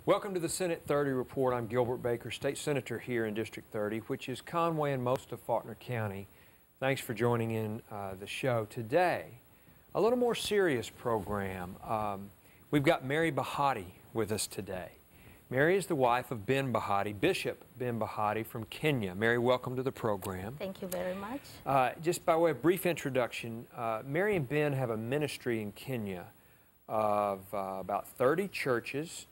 Welcome to the Senate 30 Report. I'm Gilbert Baker, State Senator here in District 30, which is Conway and most of Faulkner County. Thanks for joining in the show. Today, a little more serious program. We've got Mary Bahati with us today. Mary is the wife of Ben Bahati, Bishop Ben Bahati from Kenya. Mary, welcome to the program. Thank you very much. Just by way of brief introduction, Mary and Ben have a ministry in Kenya of about 30 churches,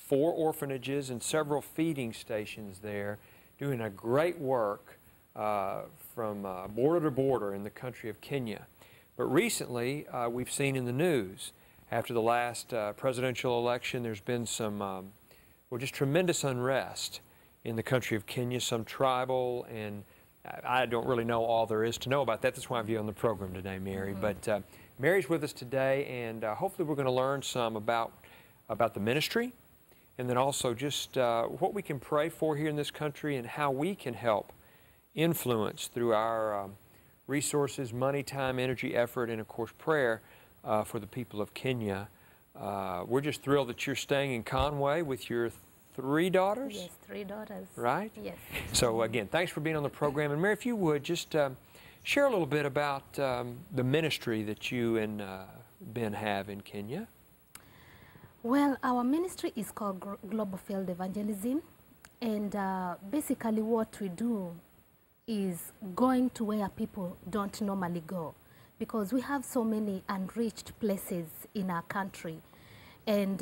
4 orphanages, and several feeding stations there, doing a great work from border to border in the country of Kenya. But recently, we've seen in the news, after the last presidential election, there's been some, well, just tremendous unrest in the country of Kenya, some tribal, and I don't really know all there is to know about that. That's why I have you on the program today, Mary. But Mary's with us today, and hopefully we're going to learn some about the ministry, and then also just what we can pray for here in this country and how we can help influence through our resources, money, time, energy, effort, and of course prayer for the people of Kenya. We're just thrilled that you're staying in Conway with your 3 daughters? Yes, 3 daughters. Right? Yes. So again, thanks for being on the program. And Mary, if you would, just share a little bit about the ministry that you and Ben have in Kenya. Well, our ministry is called Global Field Evangelism, and basically what we do is going to where people don't normally go, because we have so many unreached places in our country, and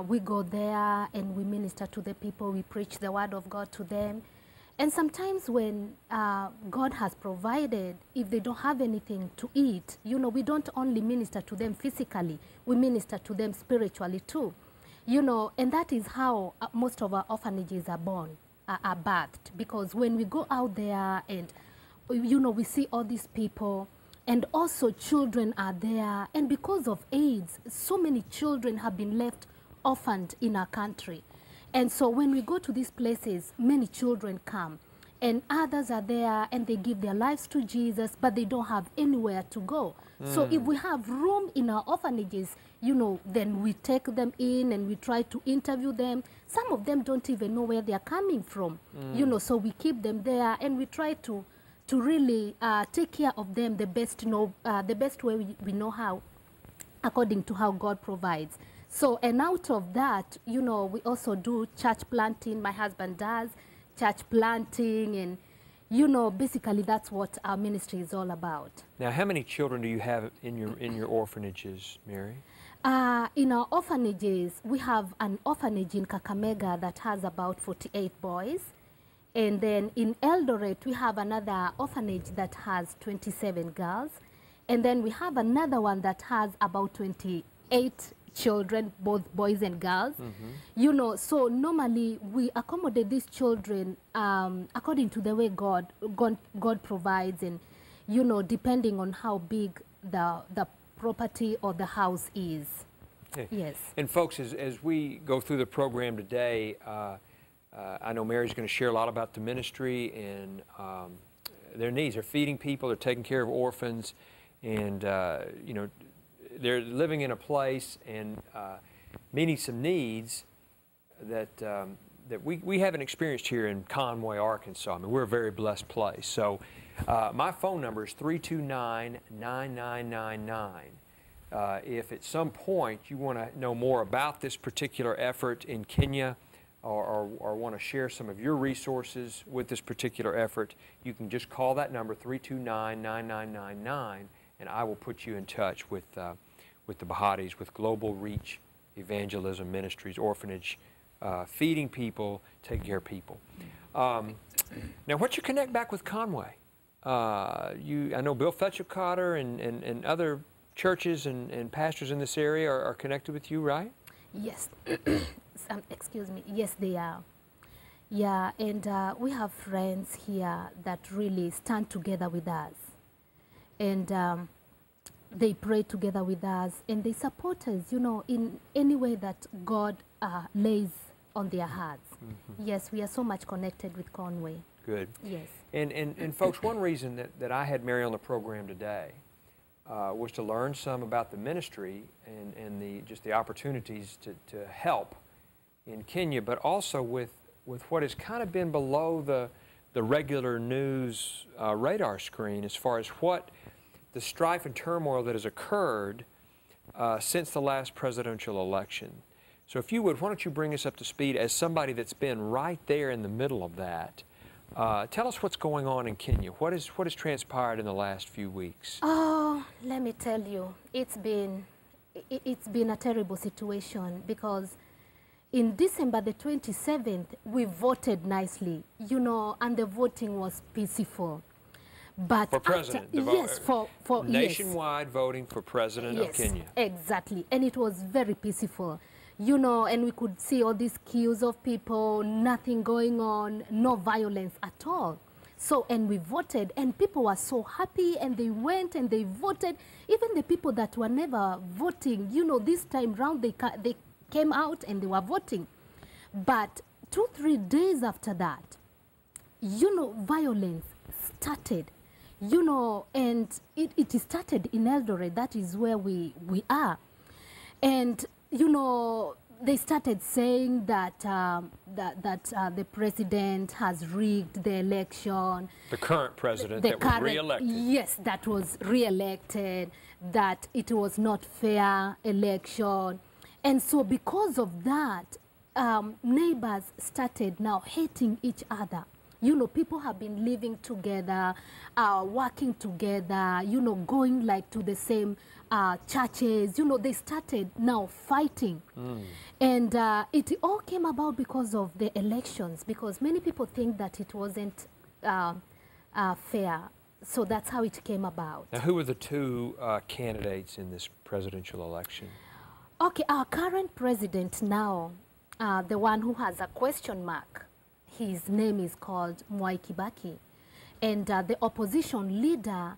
we go there and we minister to the people, we preach the word of God to them. And sometimes when God has provided, if they don't have anything to eat, you know, we don't only minister to them physically, we minister to them spiritually too. You know, and that is how most of our orphanages are born, are birthed. Because when we go out there and, you know, we see all these people, and also children are there. And because of AIDS, so many children have been left orphaned in our country. And so when we go to these places, many children come, and others are there and they give their lives to Jesus, but they don't have anywhere to go. So if we have room in our orphanages, you know, then we take them in and we try to interview them. Some of them don't even know where they are coming from, you know, so we keep them there and we try to really take care of them the best way we know how, according to how God provides. So, and out of that, you know, we also do church planting. My husband does church planting, and, you know, basically that's what our ministry is all about. Now, how many children do you have in your orphanages, Mary? In our orphanages, we have an orphanage in Kakamega that has about 48 boys. And then in Eldoret, we have another orphanage that has 27 girls. And then we have another one that has about 28 children, both boys and girls. You know, so normally we accommodate these children according to the way God provides, and, you know, depending on how big the property or the house is. Okay. Yes. And folks, as we go through the program today, I know Mary's going to share a lot about the ministry and their needs. They're feeding people, they're taking care of orphans, and, you know, they're living in a place and meeting some needs that that we haven't experienced here in Conway, Arkansas. I mean, we're a very blessed place. So my phone number is 329-9999. If at some point you want to know more about this particular effort in Kenya, or want to share some of your resources with this particular effort, you can just call that number, 329-9999, and I will put you in touch with the Bahatis, with Global Reach Evangelism Ministries, orphanage, feeding people, taking care of people. Now, what's your connect back with Conway? I know Bill Fetchel-Cotter and other churches and pastors in this area are connected with you, right? Yes. Excuse me. Yes, they are. Yeah, and we have friends here that really stand together with us. And they pray together with us, and they support us, you know, in any way that God lays on their hearts. Yes, we are so much connected with Conway. Good. Yes. And folks, one reason that I had Mary on the program today was to learn some about the ministry and just the opportunities to help in Kenya, but also with what has kind of been below the regular news radar screen as far as what the strife and turmoil that has occurred since the last presidential election. So if you would, why don't you bring us up to speed as somebody that's been right there in the middle of that. Tell us what's going on in Kenya. What has transpired in the last few weeks? Oh, let me tell you, it's been a terrible situation because in December the 27th, we voted nicely, you know, and the voting was peaceful. But for president, yes, for nationwide voting for president of Kenya. Exactly, and it was very peaceful, you know, and we could see all these queues of people, nothing going on, no violence at all. So, and we voted, and people were so happy, and they went and they voted. Even the people that were never voting, you know, this time round they came out and they were voting. But 2-3 days after that, you know, violence started. You know, and it started in Eldoret. That is where we are. And, you know, they started saying that the president has rigged the election. The current president that was re-elected. Yes, that was re-elected, that it was not fair election. And so because of that, neighbors started now hating each other. You know, people have been living together, working together, you know, going like to the same churches. You know, they started now fighting. And it all came about because of the elections, because many people think that it wasn't fair. So that's how it came about. Now, who were the two candidates in this presidential election? Okay, our current president now, the one who has a question mark, his name is called Mwai Kibaki. And the opposition leader,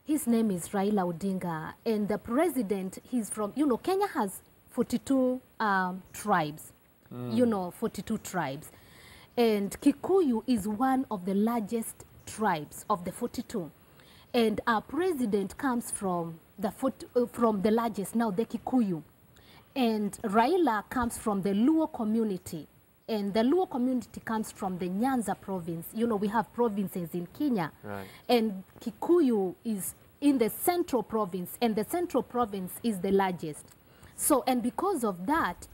his name is Raila Odinga. And the president, he's from, you know, Kenya has 42 tribes, you know, 42 tribes. And Kikuyu is one of the largest tribes of the 42. And our president comes from the largest, now the Kikuyu. And Raila comes from the Luo community. And the Luo community comes from the Nyanza province. You know, we have provinces in Kenya. Right. And Kikuyu is in the central province, and the central province is the largest. So, and because of that,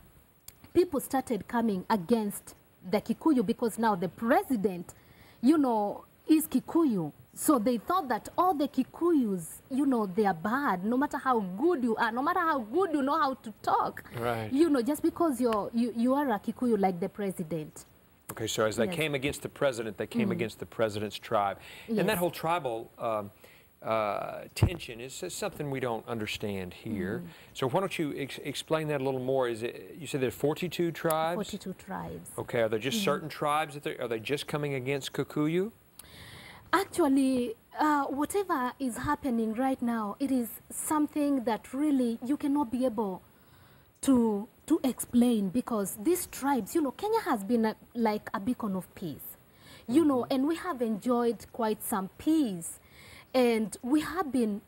people started coming against the Kikuyu because now the president, you know, is Kikuyu. So they thought that all the Kikuyus, you know, they are bad, no matter how good you are, no matter how good you know how to talk. Right. You know, just because you are a Kikuyu like the president. Okay, so as they came against the president, they came against the president's tribe. And that whole tribal tension is something we don't understand here. So why don't you explain that a little more? Is it, you said there are 42 tribes? 42 tribes. Okay, are there just certain tribes, are they just coming against Kikuyu? Actually, whatever is happening right now, it is something that really you cannot be able to explain, because these tribes, you know, Kenya has been like a beacon of peace, you know, and we have enjoyed quite some peace, and we have been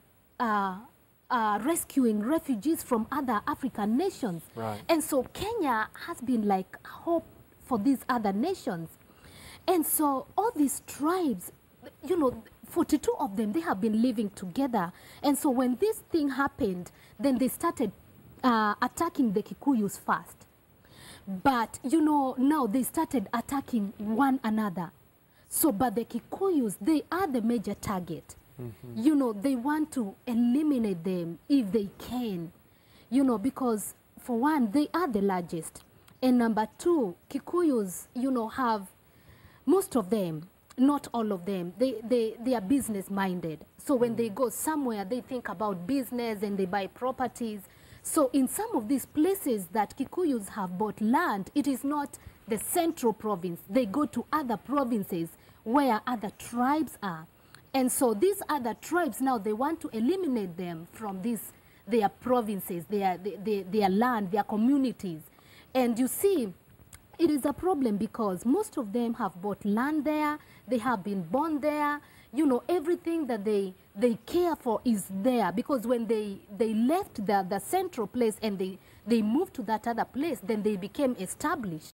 rescuing refugees from other African nations. Right. And so Kenya has been like hope for these other nations. And so all these tribes, you know, 42 of them, they have been living together. And so when this thing happened, then they started attacking the Kikuyus first. But, you know, now they started attacking one another. So, but the Kikuyus, they are the major target. You know, they want to eliminate them if they can, you know, because for one, they are the largest. And number two, Kikuyus, you know, have most of them, not all of them, they are business minded. So when they go somewhere, they think about business and they buy properties. So in some of these places that Kikuyus have bought land, it is not the central province. They go to other provinces where other tribes are. And so these other tribes now, they want to eliminate them from their provinces, their land, their communities. And you see, it is a problem because most of them have bought land there, they have been born there, you know, everything that they care for is there, because when they left the central place and they moved to that other place, then they became established.